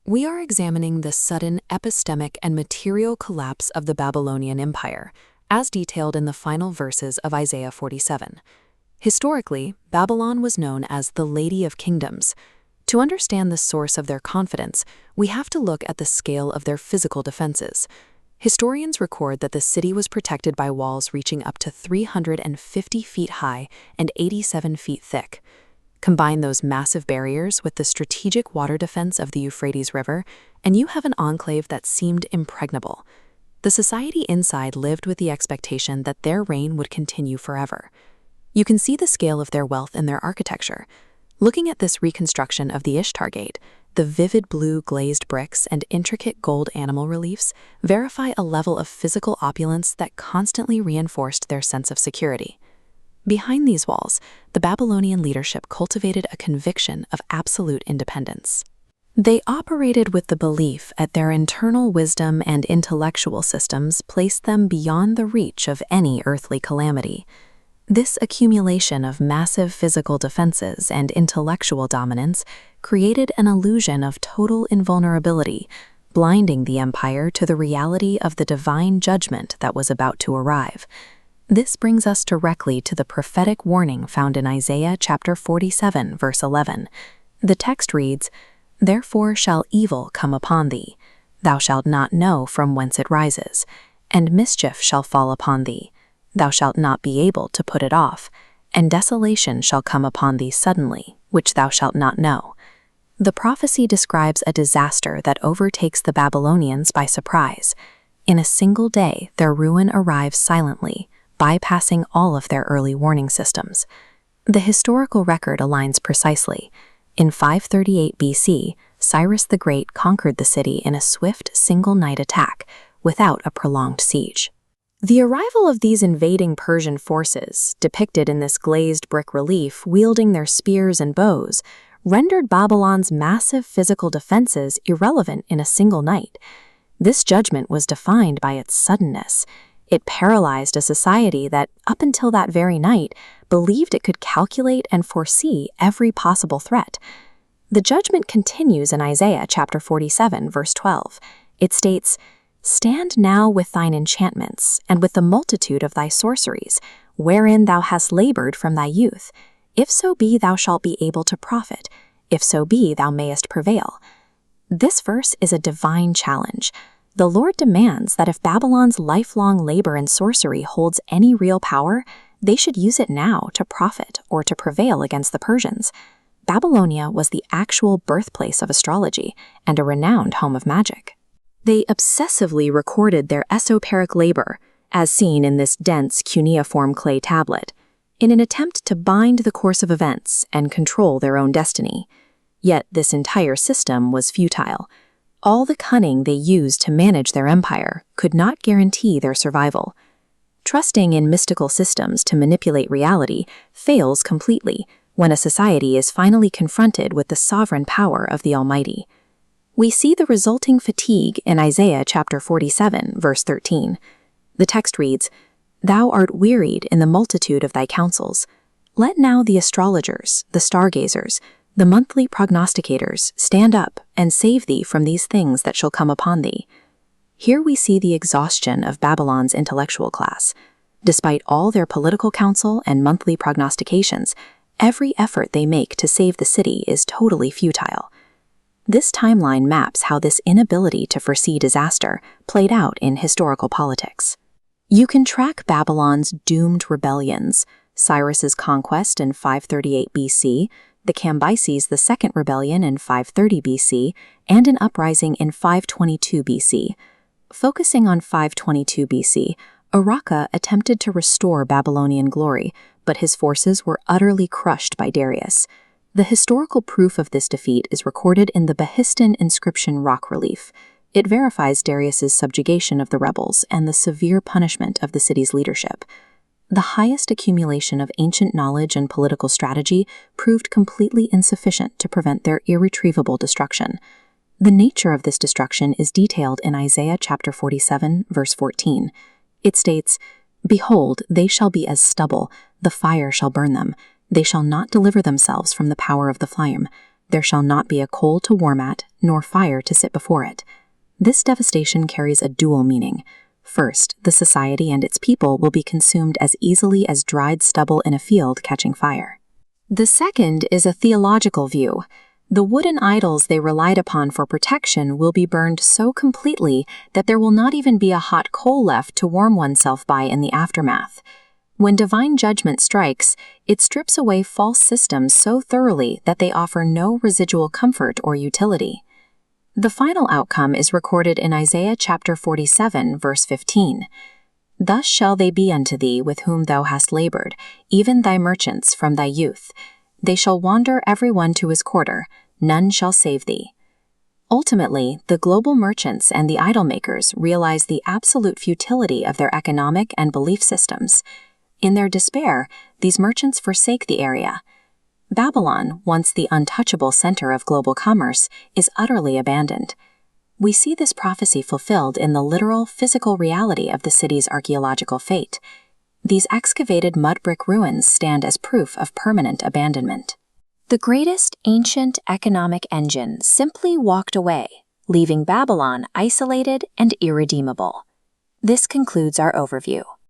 We are examining the sudden epistemic and material collapse of the Babylonian Empire, as detailed in the final verses of Isaiah 47. Historically, Babylon was known as the Lady of Kingdoms. To understand the source of their confidence, we have to look at the scale of their physical defenses. Historians record that the city was protected by walls reaching up to 350 feet high and 87 feet thick. Combine those massive barriers with the strategic water defense of the Euphrates River, and you have an enclave that seemed impregnable. The society inside lived with the expectation that their reign would continue forever. You can see the scale of their wealth in their architecture. Looking at this reconstruction of the Ishtar Gate, the vivid blue glazed bricks and intricate gold animal reliefs verify a level of physical opulence that constantly reinforced their sense of security. Behind these walls, the Babylonian leadership cultivated a conviction of absolute independence. They operated with the belief that their internal wisdom and intellectual systems placed them beyond the reach of any earthly calamity. This accumulation of massive physical defenses and intellectual dominance created an illusion of total invulnerability, blinding the empire to the reality of the divine judgment that was about to arrive. This brings us directly to the prophetic warning found in Isaiah chapter 47, verse 11. The text reads, "Therefore shall evil come upon thee. Thou shalt not know from whence it rises, and mischief shall fall upon thee. Thou shalt not be able to put it off, and desolation shall come upon thee suddenly, which thou shalt not know." The prophecy describes a disaster that overtakes the Babylonians by surprise. In a single day, their ruin arrives silently, bypassing all of their early warning systems. The historical record aligns precisely. In 538 BC, Cyrus the Great conquered the city in a swift single-night attack, without a prolonged siege. The arrival of these invading Persian forces, depicted in this glazed brick relief wielding their spears and bows, rendered Babylon's massive physical defenses irrelevant in a single night. This judgment was defined by its suddenness. It paralyzed a society that, up until that very night, believed it could calculate and foresee every possible threat. The judgment continues in Isaiah chapter 47, verse 12. It states, "Stand now with thine enchantments, and with the multitude of thy sorceries, wherein thou hast labored from thy youth. If so be thou shalt be able to profit, if so be thou mayest prevail." This verse is a divine challenge. The Lord demands that if Babylon's lifelong labor in sorcery holds any real power, they should use it now to profit or to prevail against the Persians. Babylonia was the actual birthplace of astrology and a renowned home of magic. They obsessively recorded their esoteric labor, as seen in this dense cuneiform clay tablet, in an attempt to bind the course of events and control their own destiny. Yet this entire system was futile. All the cunning they used to manage their empire could not guarantee their survival. Trusting in mystical systems to manipulate reality fails completely when a society is finally confronted with the sovereign power of the Almighty. We see the resulting fatigue in Isaiah chapter 47, verse 13. The text reads, "Thou art wearied in the multitude of thy counsels. Let now the astrologers, the stargazers, the monthly prognosticators stand up and save thee from these things that shall come upon thee." Here we see the exhaustion of Babylon's intellectual class. Despite all their political counsel and monthly prognostications, every effort they make to save the city is totally futile. This timeline maps how this inability to foresee disaster played out in historical politics. You can track Babylon's doomed rebellions: Cyrus's conquest in 538 BC, the Cambyses' the Second Rebellion in 530 BC, and an uprising in 522 BC. Focusing on 522 BC, Urarka attempted to restore Babylonian glory, but his forces were utterly crushed by Darius. The historical proof of this defeat is recorded in the Behistun inscription rock relief. It verifies Darius's subjugation of the rebels and the severe punishment of the city's leadership. The highest accumulation of ancient knowledge and political strategy proved completely insufficient to prevent their irretrievable destruction. The nature of this destruction is detailed in Isaiah chapter 47, verse 14. It states, "Behold, they shall be as stubble, the fire shall burn them. They shall not deliver themselves from the power of the flame. There shall not be a coal to warm at, nor fire to sit before it. This devastation carries a dual meaning. First, the society and its people will be consumed as easily as dried stubble in a field catching fire. The second is a theological view. The wooden idols they relied upon for protection will be burned so completely that there will not even be a hot coal left to warm oneself by in the aftermath. When divine judgment strikes, it strips away false systems so thoroughly that they offer no residual comfort or utility. The final outcome is recorded in Isaiah chapter 47, verse 15. Thus shall they be unto thee with whom thou hast labored, even thy merchants from thy youth. They shall wander every one to his quarter, none shall save thee. Ultimately, the global merchants and the idol makers realize the absolute futility of their economic and belief systems. In their despair, these merchants forsake the area. Babylon, once the untouchable center of global commerce, is utterly abandoned. We see this prophecy fulfilled in the literal, physical reality of the city's archaeological fate. These excavated mud brick ruins stand as proof of permanent abandonment. The greatest ancient economic engine simply walked away, leaving Babylon isolated and irredeemable. This concludes our overview.